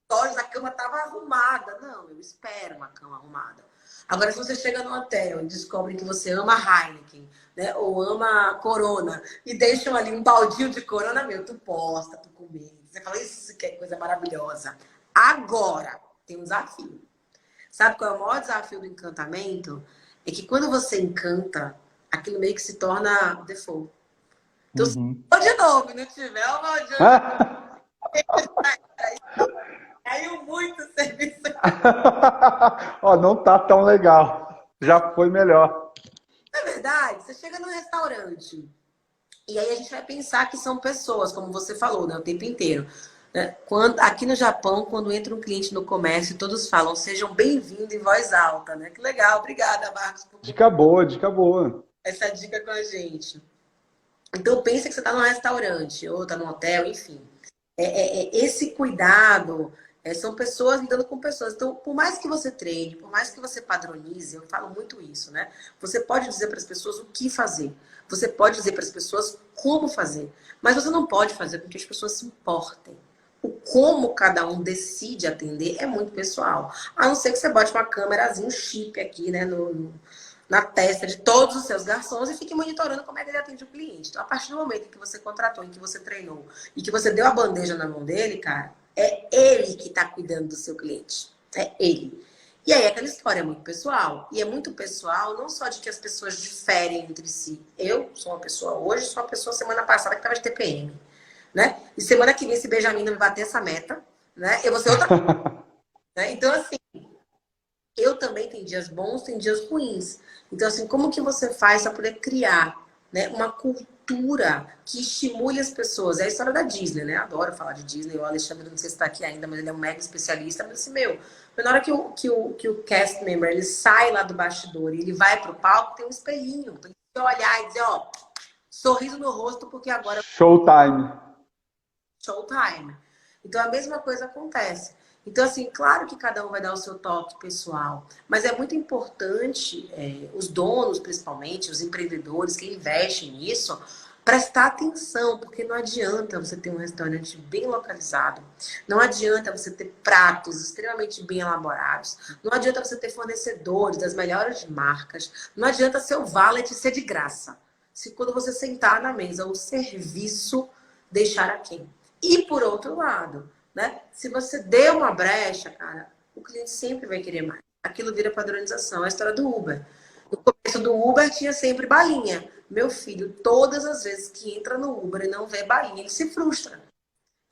Speaker 2: stories, a cama estava arrumada. Não, eu espero uma cama arrumada. Agora, se você chega no hotel e descobre que você ama Heineken, né? Ou ama Corona, e deixam ali um baldinho de Corona, meu, tu posta, tu comenta. Você fala, isso que é coisa maravilhosa. Agora, tem um desafio. Sabe qual é o maior desafio do encantamento? É que quando você encanta, aquilo meio que se torna default. Então, se
Speaker 1: Uhum.
Speaker 2: for de novo e não tiver o baldinho de caiu muito o serviço.
Speaker 1: Ó, não tá tão legal. Já foi melhor.
Speaker 2: Na verdade, você chega num restaurante e aí a gente vai pensar que são pessoas, como você falou, né, o tempo inteiro. Né? Aqui no Japão, quando entra um cliente no comércio, todos falam, sejam bem-vindos em voz alta, né? Que legal, obrigada, Marcos, por
Speaker 1: Dica boa, dica boa.
Speaker 2: essa dica com a gente. Então, pensa que você está num restaurante ou está num hotel, enfim. Esse cuidado são pessoas lidando com pessoas. Então, por mais que você treine, por mais que você padronize, eu falo muito isso, né? Você pode dizer para as pessoas o que fazer. Você pode dizer para as pessoas como fazer. Mas você não pode fazer com que as pessoas se importem. O como cada um decide atender é muito pessoal. A não ser que você bote uma câmerazinha, um chip aqui, né, na testa de todos os seus garçons e fique monitorando como é que ele atende o cliente. Então, a partir do momento em que você contratou, em que você treinou e que você deu a bandeja na mão dele, cara, é ele que está cuidando do seu cliente. É ele. E aí, aquela história é muito pessoal. E é muito pessoal, não só de que as pessoas diferem entre si. Eu sou uma pessoa hoje, sou uma pessoa semana passada que estava de TPM. né? E semana que vem, se Benjamin não bater essa meta, né? Eu vou ser outra. Né? Então, assim, eu também tenho dias bons, tem dias ruins. Então, assim, como que você faz para poder criar, né, uma cultura que estimule as pessoas? É a história da Disney, né? Adoro falar de Disney. O Alexandre, não sei se está aqui ainda, mas ele é um mega especialista. Mas assim, na hora que o cast member ele sai lá do bastidor e ele vai pro palco, tem um espelhinho. Pra ele olhar e dizer, ó, sorriso no rosto, porque agora
Speaker 1: Showtime.
Speaker 2: showtime. Então a mesma coisa acontece. Então, assim, claro que cada um vai dar o seu toque pessoal, mas é muito importante, os donos, principalmente, os empreendedores que investem nisso, prestar atenção, porque não adianta você ter um restaurante bem localizado, não adianta você ter pratos extremamente bem elaborados, não adianta você ter fornecedores das melhores marcas, não adianta seu valet ser de graça. Se quando você sentar na mesa, o serviço deixar a quem? E por outro lado, né? Se você deu uma brecha, cara, o cliente sempre vai querer mais. Aquilo vira padronização. É a história do Uber. No começo do Uber tinha sempre balinha. Meu filho, todas as vezes que entra no Uber e não vê balinha, ele se frustra.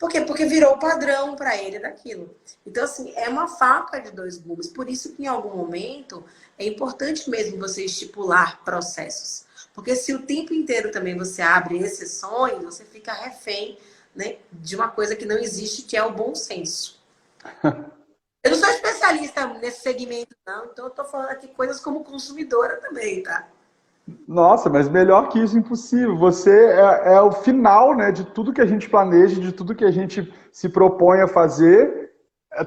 Speaker 2: Por quê? Porque virou padrão para ele daquilo. Então, assim, é uma faca de dois gumes. Por isso que em algum momento é importante mesmo você estipular processos. Porque se o tempo inteiro também você abre exceções, você fica refém, né, de uma coisa que não existe, que é o bom senso. Eu não sou especialista nesse segmento, não. Então, eu tô falando aqui coisas como consumidora também, tá?
Speaker 1: Nossa, mas melhor que isso, impossível. Você é o final, né, de tudo que a gente planeja, de tudo que a gente se propõe a fazer.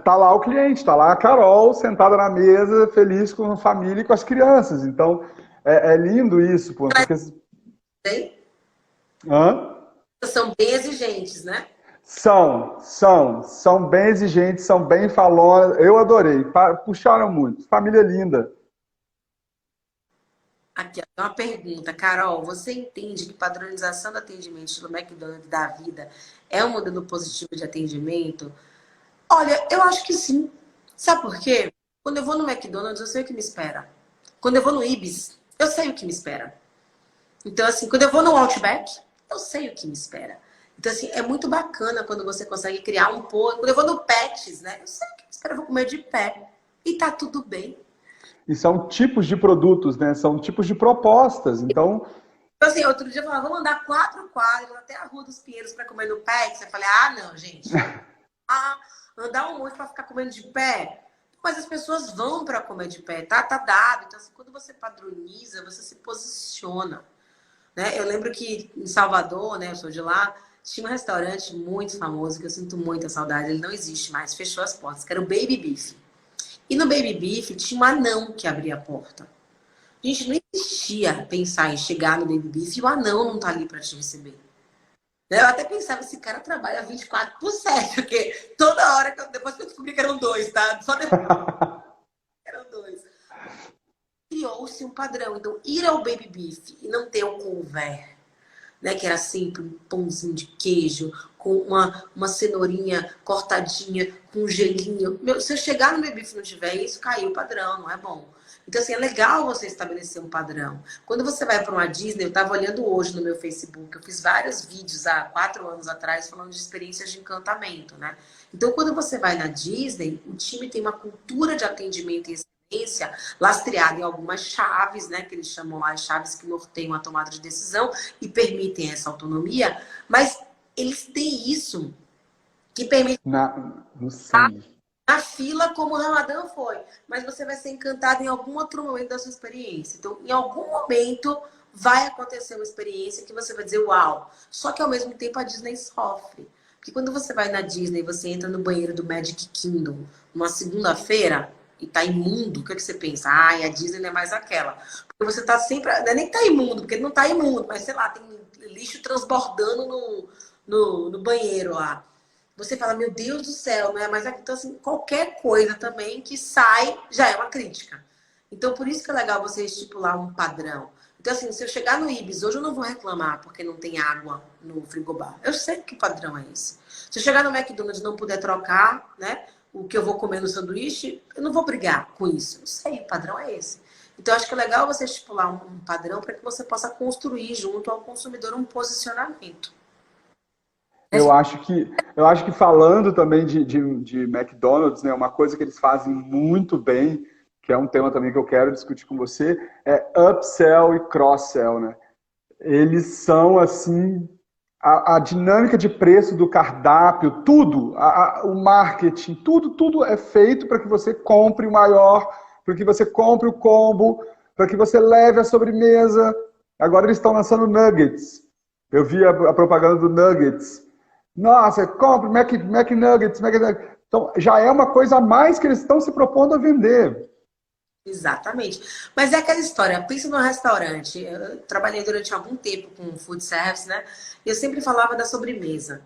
Speaker 1: Tá lá o cliente, tá lá a Carol sentada na mesa, feliz com a família e com as crianças. Então, é lindo isso, pô, porque...
Speaker 2: Tem?
Speaker 1: Hã?
Speaker 2: São bem exigentes, né?
Speaker 1: São bem exigentes, são bem falonas. Eu adorei, puxaram muito. Família linda.
Speaker 2: Aqui, ó, uma pergunta, Carol. Você entende que padronização do atendimento estilo McDonald's da vida é um modelo positivo de atendimento? Olha, eu acho que sim. Sabe por quê? Quando eu vou no McDonald's, eu sei o que me espera. Quando eu vou no Ibis, eu sei o que me espera. Então, assim, quando eu vou no Outback, eu sei o que me espera. Então, assim, é muito bacana quando você consegue criar um pouco. Quando eu vou no Pets, né? Eu sei o que me espera, eu vou comer de pé. E tá tudo bem.
Speaker 1: E são tipos de produtos, né? São tipos de propostas. Então,
Speaker 2: Então, assim, outro dia eu falava, vamos andar 4 quadros até a Rua dos Pinheiros para comer no Pets. Eu falei, ah, não, gente. Ah, andar um monte para ficar comendo de pé. Mas as pessoas vão para comer de pé, tá dado. Então, assim, quando você padroniza, você se posiciona. Né? Eu lembro que em Salvador, né, eu sou de lá, tinha um restaurante muito famoso, que eu sinto muita saudade, ele não existe mais, fechou as portas, que era o Baby Beef. E no Baby Beef tinha um anão que abria a porta. Gente, não existia pensar em chegar no Baby Beef e o anão não tá ali para te receber. Né? Eu até pensava, esse cara trabalha 24/7, porque toda hora, depois que eu descobri que eram dois, tá? Só depois que eram dois. Criou-se um padrão. Então, ir ao Baby Beef e não ter o couvert, né, que era sempre um pãozinho de queijo, com uma cenourinha cortadinha, com um gelinho. Meu, se eu chegar no Baby Beef e não tiver isso, caiu o padrão, não é bom. Então, assim, é legal você estabelecer um padrão. Quando você vai para uma Disney, eu estava olhando hoje no meu Facebook, eu fiz vários vídeos há 4 anos atrás falando de experiências de encantamento, né? Então, quando você vai na Disney, o time tem uma cultura de atendimento e experiência lastreada em algumas chaves, né? Que eles chamam lá as chaves que norteiam a tomada de decisão e permitem essa autonomia, mas eles têm isso que permite
Speaker 1: no sangue.
Speaker 2: na fila como o Ramadã foi. Mas você vai ser encantado em algum outro momento da sua experiência. Então, em algum momento vai acontecer uma experiência que você vai dizer uau. Só que ao mesmo tempo a Disney sofre. Porque quando você vai na Disney, você entra no banheiro do Magic Kingdom numa segunda-feira e tá imundo, o que, é que você pensa? Ai, a Disney não é mais aquela. Porque você tá sempre. Não é nem que tá imundo, porque não tá imundo, mas sei lá, tem lixo transbordando no banheiro lá. Você fala, meu Deus do céu, né? Mas então, assim, qualquer coisa também que sai já é uma crítica. Então, por isso que é legal você estipular um padrão. Então, assim, se eu chegar no Ibis, hoje eu não vou reclamar porque não tem água no frigobar. Eu sei que padrão é esse. Se eu chegar no McDonald's e não puder trocar, né, o que eu vou comer no sanduíche, eu não vou brigar com isso. Eu sei, o padrão é esse. Então, acho que é legal você estipular um padrão para que você possa construir junto ao consumidor um posicionamento.
Speaker 1: Eu acho que falando também de McDonald's, né, uma coisa que eles fazem muito bem, que é um tema também que eu quero discutir com você, é upsell e cross-sell, né? Eles são, assim, a dinâmica de preço do cardápio, tudo, o marketing, tudo é feito para que você compre o maior, para que você compre o combo, para que você leve a sobremesa. Agora eles estão lançando nuggets. Eu vi a propaganda do nuggets. Nossa, compre McNuggets, McNuggets. Então, já é uma coisa a mais que eles estão se propondo a vender.
Speaker 2: Exatamente. Mas é aquela história, pensa no restaurante. Eu trabalhei durante algum tempo com food service, né? E eu sempre falava da sobremesa.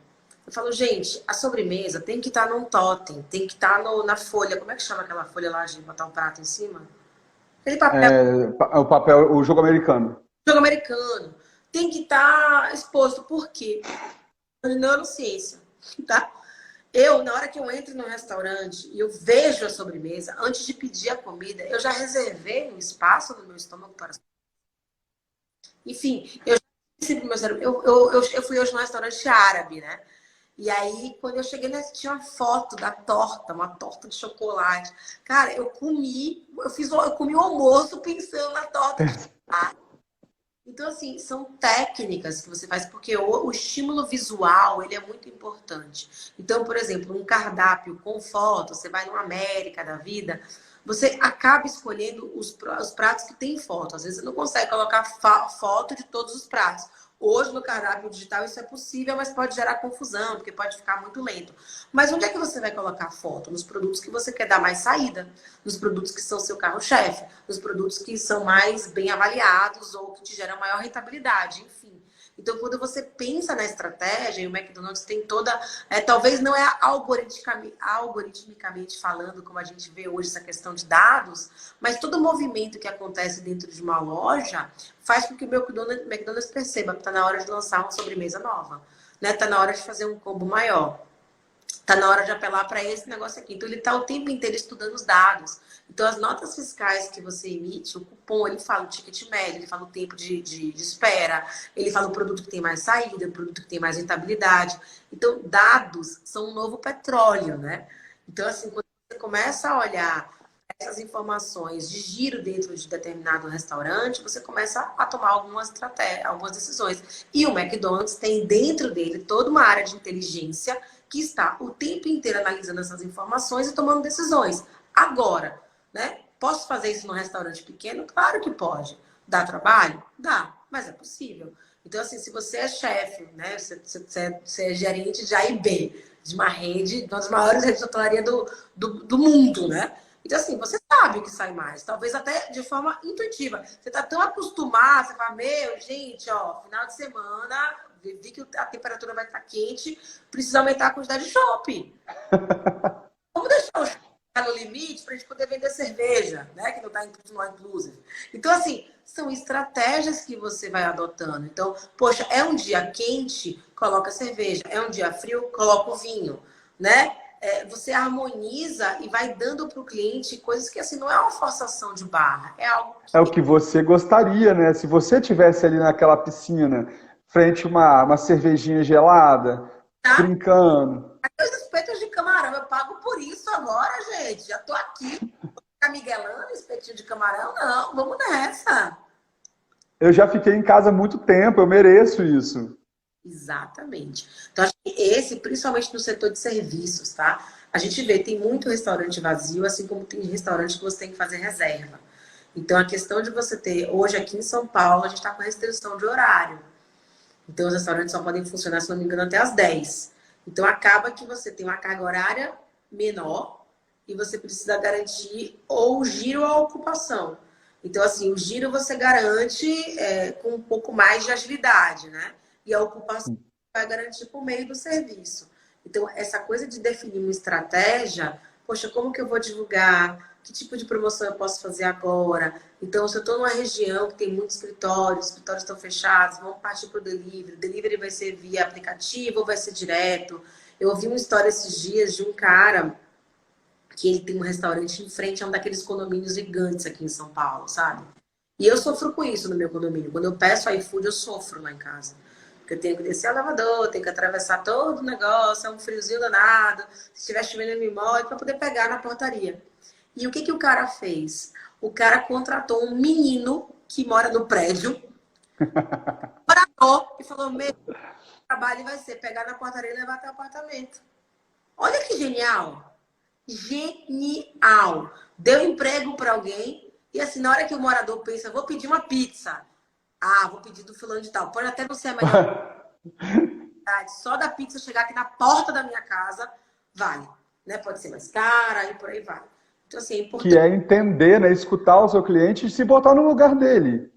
Speaker 2: Eu falo, gente, a sobremesa tem que estar num totem, tem que estar na folha. Como é que chama aquela folha lá de botar um prato em cima? Aquele papel,
Speaker 1: O papel, o jogo americano.
Speaker 2: jogo americano. Tem que estar exposto. Por quê? Neurociência, tá? Na hora que eu entro no restaurante e eu vejo a sobremesa, antes de pedir a comida, eu já reservei um espaço no meu estômago para. Enfim, eu já disse pro meu cérebro, eu fui hoje no restaurante árabe, né? E aí, quando eu cheguei, tinha uma foto da torta, uma torta de chocolate. Cara, eu comi o almoço pensando na torta de chocolate. Então, assim, são técnicas que você faz, porque o estímulo visual, ele é muito importante. Então, por exemplo, um cardápio com foto, você vai no América da vida, você acaba escolhendo os pratos que tem foto. Às vezes você não consegue colocar foto de todos os pratos. Hoje, no cardápio digital, isso é possível, mas pode gerar confusão, porque pode ficar muito lento. Mas onde é que você vai colocar foto? Nos produtos que você quer dar mais saída, nos produtos que são seu carro-chefe, nos produtos que são mais bem avaliados ou que te geram maior rentabilidade, enfim. Então, quando você pensa na estratégia, e o McDonald's tem toda... talvez não é algoritmicamente falando, como a gente vê hoje essa questão de dados, mas todo movimento que acontece dentro de uma loja faz com que o meu McDonald's perceba que está na hora de lançar uma sobremesa nova, né? Está na hora de fazer um combo maior. Está na hora de apelar para esse negócio aqui. Então, ele está o tempo inteiro estudando os dados. Então, as notas fiscais que você emite, o cupom, ele fala o ticket médio, ele fala o tempo de espera, ele fala o produto que tem mais saída, o produto que tem mais rentabilidade. Então, dados são um novo petróleo, né? Então, assim, quando você começa a olhar essas informações de giro dentro de determinado restaurante, você começa a tomar algumas decisões. E o McDonald's tem dentro dele toda uma área de inteligência que está o tempo inteiro analisando essas informações e tomando decisões. Agora, né? Posso fazer isso num restaurante pequeno? Claro que pode. Dá trabalho? Dá, mas é possível. Então, assim, se você é chefe, né? Você é gerente de A e B, de uma rede, uma das maiores redes de hotelaria do mundo, né? Então, assim, você sabe o que sai mais. Talvez até de forma intuitiva. Você tá tão acostumado, você fala, meu, gente, ó, final de semana, vi que a temperatura vai estar quente, precisa aumentar a quantidade de shopping. Vamos deixar o shopping no limite para a gente poder vender cerveja, né? Que não está inclusive. Então, assim, são estratégias que você vai adotando. Então, poxa, é um dia quente, coloca cerveja. É um dia frio, coloca o vinho, né? Você harmoniza e vai dando para o cliente coisas que, assim, não é uma forçação de barra. É algo que...
Speaker 1: É o que você gostaria, né? Se você tivesse ali naquela piscina, frente a uma cervejinha gelada,
Speaker 2: Tá?
Speaker 1: brincando.
Speaker 2: Os espetos de camarão, eu pago por isso agora, gente. Já tô aqui. Vou ficar miguelando espetinho de camarão? Não, vamos nessa.
Speaker 1: Eu já fiquei em casa há muito tempo, eu mereço isso.
Speaker 2: Exatamente. Então, acho que esse, principalmente no setor de serviços, tá? A gente vê, tem muito restaurante vazio, assim como tem restaurante que você tem que fazer reserva. Então, a questão de você ter, hoje aqui em São Paulo, a gente está com restrição de horário. Então, os restaurantes só podem funcionar, se não me engano, até às 10. Então, acaba que você tem uma carga horária menor e você precisa garantir ou o giro ou a ocupação. Então, assim, o giro você garante com um pouco mais de agilidade, né? E a ocupação vai garantir por meio do serviço. Então, essa coisa de definir uma estratégia, poxa, como que eu vou divulgar? Que tipo de promoção eu posso fazer agora? Então, se eu estou numa região que tem muitos escritórios, os escritórios estão fechados, vamos partir para o delivery. O delivery vai ser via aplicativo ou vai ser direto? Eu ouvi uma história esses dias de um cara que ele tem um restaurante em frente a um daqueles condomínios gigantes aqui em São Paulo, sabe? E eu sofro com isso no meu condomínio. Quando eu peço iFood, eu sofro lá em casa. Porque eu tenho que descer o elevador, tenho que atravessar todo o negócio, é um friozinho danado. Se estiver chovendo, eu me molho para poder pegar na portaria. E o que o cara fez? O cara contratou um menino que mora no prédio, e falou, meu trabalho vai ser pegar na portaria e levar até o apartamento. Olha que genial! Genial! Deu emprego para alguém e assim, na hora que o morador pensa, vou pedir uma pizza. Ah, vou pedir do fulano de tal. Pode até não ser a melhor qualidade, só da pizza chegar aqui na porta da minha casa, vale. Né? Pode ser mais cara e por aí vai. Então, assim, é
Speaker 1: Que
Speaker 2: importante.
Speaker 1: é entender, né? Escutar o seu cliente e se botar no lugar dele.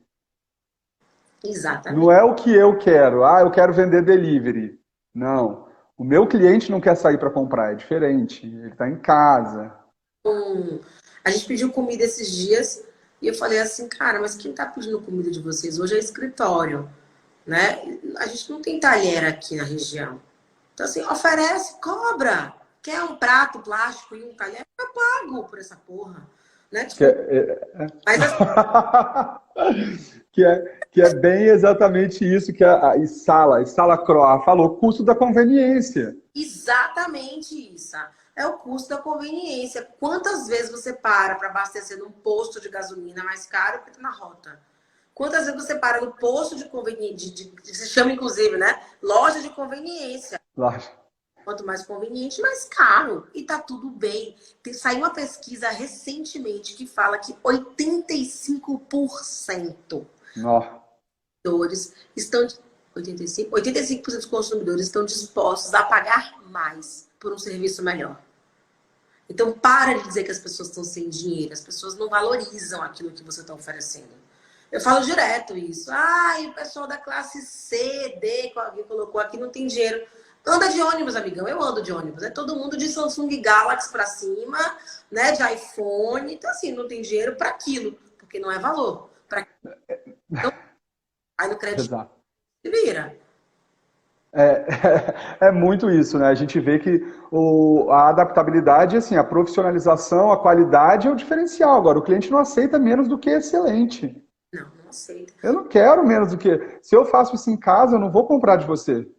Speaker 1: Não
Speaker 2: Exatamente.
Speaker 1: é o que eu quero. Ah, eu quero vender delivery. Não. O meu cliente não quer sair para comprar, é diferente. Ele está em casa.
Speaker 2: A gente pediu comida esses dias e eu falei assim, cara, mas quem tá pedindo comida de vocês hoje é escritório, né? A gente não tem talher aqui na região. Então, assim, oferece, cobra. Quer um prato plástico e um talher? Eu pago por essa porra. Né?
Speaker 1: Que
Speaker 2: Tipo,
Speaker 1: é,
Speaker 2: mas assim,
Speaker 1: que é bem exatamente isso que a Isala Croa falou, custo da conveniência.
Speaker 2: exatamente isso. É o custo da conveniência. Quantas vezes você para abastecer num posto de gasolina mais caro que tá na rota? Quantas vezes você para no posto de conveniência, se chama inclusive, né? Loja de conveniência. Quanto mais conveniente, mais caro. E tá tudo bem. Saiu uma pesquisa recentemente que fala que 85%
Speaker 1: Nó.
Speaker 2: consumidores estão 85% dos consumidores estão dispostos a pagar mais por um serviço melhor. Então, para de dizer que as pessoas estão sem dinheiro. As pessoas não valorizam aquilo que você está oferecendo. Eu falo direto isso. O pessoal da classe C, D, que alguém colocou aqui, não tem dinheiro. Anda de ônibus, amigão. Eu ando de ônibus. É todo mundo de Samsung Galaxy para cima, né? De iPhone. Então, assim, não tem dinheiro para aquilo, porque não é valor. Então, aí no crédito
Speaker 1: Exato.
Speaker 2: se vira.
Speaker 1: É muito isso, né? A gente vê que a adaptabilidade, assim, a profissionalização, a qualidade é o diferencial. Agora, o cliente não aceita menos do que excelente.
Speaker 2: Não, não aceita.
Speaker 1: Eu não quero menos do que. Se eu faço isso em casa, eu não vou comprar de você.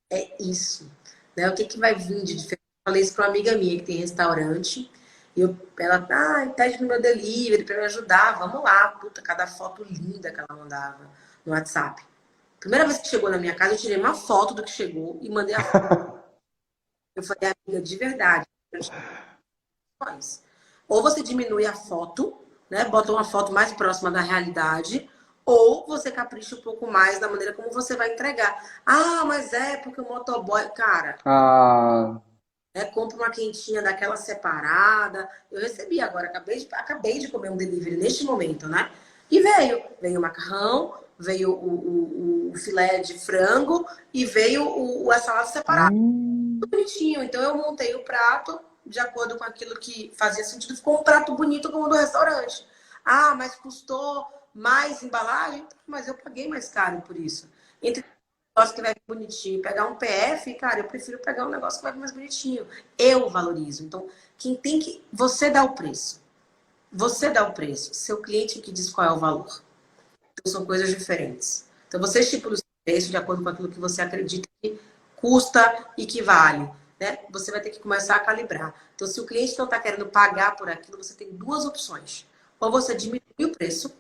Speaker 2: É isso. Né? O que vai vir de diferente? Eu falei isso para uma amiga minha que tem restaurante. Ela, pede no meu delivery para me ajudar. Vamos lá. Puta, cada foto linda que ela mandava no WhatsApp. Primeira vez que chegou na minha casa, eu tirei uma foto do que chegou e mandei a foto. Eu falei, amiga, de verdade. Ou você diminui a foto, né? Bota uma foto mais próxima da realidade, ou você capricha um pouco mais na maneira como você vai entregar. Mas é porque o motoboy, cara,
Speaker 1: Ah,
Speaker 2: compra uma quentinha daquela separada. Eu recebi agora, acabei de comer um delivery neste momento, né? E veio o macarrão, veio o filé de frango e veio a salada separada. Tudo bonitinho. Então eu montei o prato de acordo com aquilo que fazia sentido. Ficou um prato bonito como o do restaurante. Mas custou mais embalagem? Mas eu paguei mais caro por isso. Entre um negócio que vai vir bonitinho, pegar um PF, cara, eu prefiro pegar um negócio que vai vir mais bonitinho. Eu valorizo. Então, quem tem que... Você dá o preço. Você dá o preço. Seu cliente que diz qual é o valor. Então, são coisas diferentes. Então, você estipula o preço de acordo com aquilo que você acredita que custa e que vale. Né? Você vai ter que começar a calibrar. Então, se o cliente não está querendo pagar por aquilo, você tem duas opções. Ou você diminui o preço,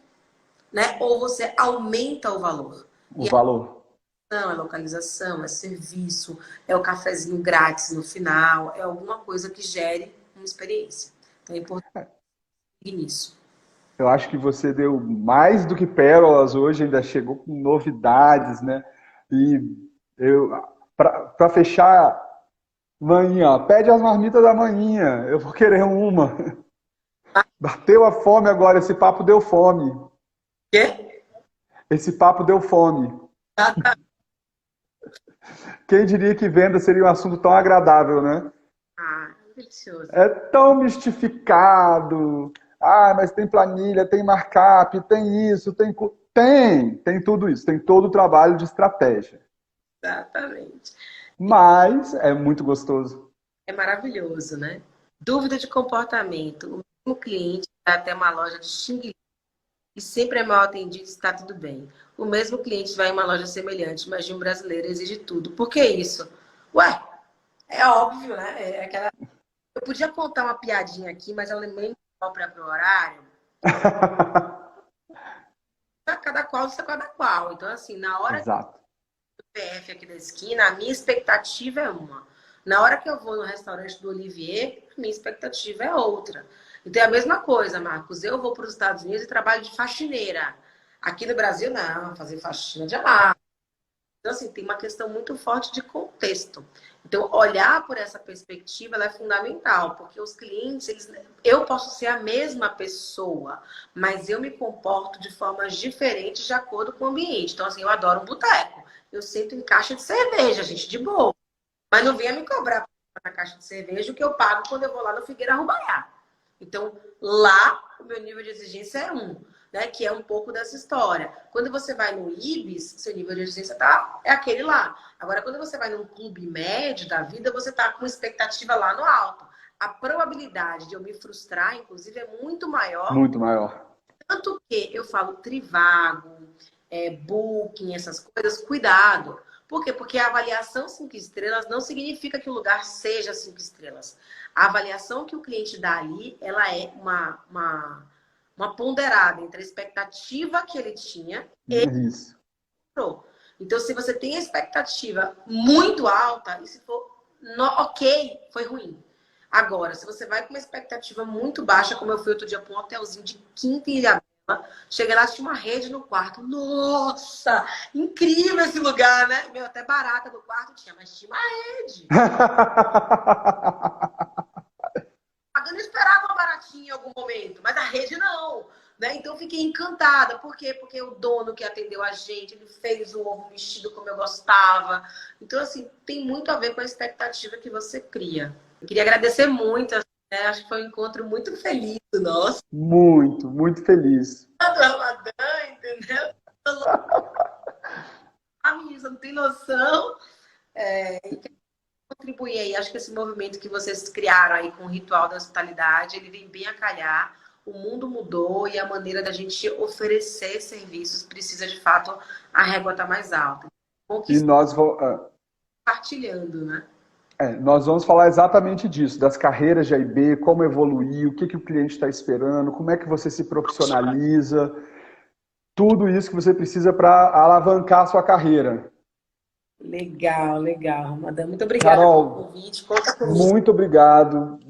Speaker 2: né? Ou você aumenta o valor.
Speaker 1: o valor.
Speaker 2: É localização, é serviço, é o cafezinho grátis no final, é alguma coisa que gere uma experiência. Então é importante nisso.
Speaker 1: Eu acho que você deu mais do que pérolas hoje, ainda chegou com novidades, né? E eu, para fechar, manhã, pede as marmitas da manhã, eu vou querer uma. Bateu a fome agora, esse papo deu fome.
Speaker 2: Quê?
Speaker 1: Esse papo deu fome. Quem diria que venda seria um assunto tão agradável, né?
Speaker 2: Delicioso.
Speaker 1: É tão mistificado. Mas tem planilha, tem markup, tem isso, tem tudo isso, tem todo o trabalho de estratégia.
Speaker 2: Exatamente.
Speaker 1: Mas é muito gostoso.
Speaker 2: É maravilhoso, né? Dúvida de comportamento. O mesmo cliente vai até uma loja de Xing Ling e sempre é mal atendido, está tudo bem. O mesmo cliente vai em uma loja semelhante, mas de um brasileiro exige tudo. Por que isso? Ué, é óbvio, né? Eu podia contar uma piadinha aqui, mas ela é meio própria para o horário. Cada qual, isso é cada qual. Então, assim, na hora
Speaker 1: Exato.
Speaker 2: PF aqui da esquina, a minha expectativa é uma. Na hora que eu vou no restaurante do Olivier, a minha expectativa é outra. Então é a mesma coisa, Marcos. Eu vou para os Estados Unidos e trabalho de faxineira. Aqui no Brasil, não, fazer faxina de amar. Então, assim, tem uma questão muito forte de contexto. Então, olhar por essa perspectiva ela é fundamental, porque os clientes, eu posso ser a mesma pessoa, mas eu me comporto de formas diferentes de acordo com o ambiente. Então, assim, eu adoro um boteco. Eu sento em caixa de cerveja, gente, de boa. Mas não venha me cobrar na caixa de cerveja o que eu pago quando eu vou lá no Figueira Rubaiá. Então, lá, o meu nível de exigência é um, né? Que é um pouco dessa história. Quando você vai no Ibis, seu nível de exigência é aquele lá. Agora, quando você vai num clube médio da vida, você tá com expectativa lá no alto. A probabilidade de eu me frustrar, inclusive, é muito maior.
Speaker 1: Muito maior.
Speaker 2: Tanto que eu falo Trivago, Booking, essas coisas, cuidado. Por quê? Porque a avaliação 5 estrelas não significa que o lugar seja 5 estrelas. A avaliação que o cliente dá ali, ela é uma ponderada entre a expectativa que ele tinha e
Speaker 1: Isso.
Speaker 2: então, se você tem a expectativa muito alta, e se for ok, foi ruim. Agora, se você vai com uma expectativa muito baixa, como eu fui outro dia para um hotelzinho de quinta em Ilhabela, cheguei lá, tinha uma rede no quarto. Nossa, incrível esse lugar, né? Meu, até barata no quarto tinha, mas tinha uma rede. Eu esperava uma baratinha em algum momento, mas a rede não. Né? Então eu fiquei encantada. Por quê? Porque o dono que atendeu a gente, ele fez o ovo mexido como eu gostava. Então, assim, tem muito a ver com a expectativa que você cria. Eu queria agradecer muito, né? Acho que foi um encontro muito feliz nosso.
Speaker 1: Muito, muito feliz.
Speaker 2: Do Ramadã, entendeu? A menina, você não tem noção. Contribuir aí, acho que esse movimento que vocês criaram aí com o ritual da hospitalidade, ele vem bem a calhar. O mundo mudou e a maneira da gente oferecer serviços precisa, de fato, a régua estar mais alta.
Speaker 1: E nós
Speaker 2: Compartilhando, né?
Speaker 1: nós vamos falar exatamente disso, das carreiras de AIB, como evoluir, o que o cliente está esperando, como é que você se profissionaliza, tudo isso que você precisa para alavancar a sua carreira.
Speaker 2: Legal, legal. Madame, muito obrigada
Speaker 1: Carol,
Speaker 2: pelo convite. Conta comigo.
Speaker 1: muito obrigado.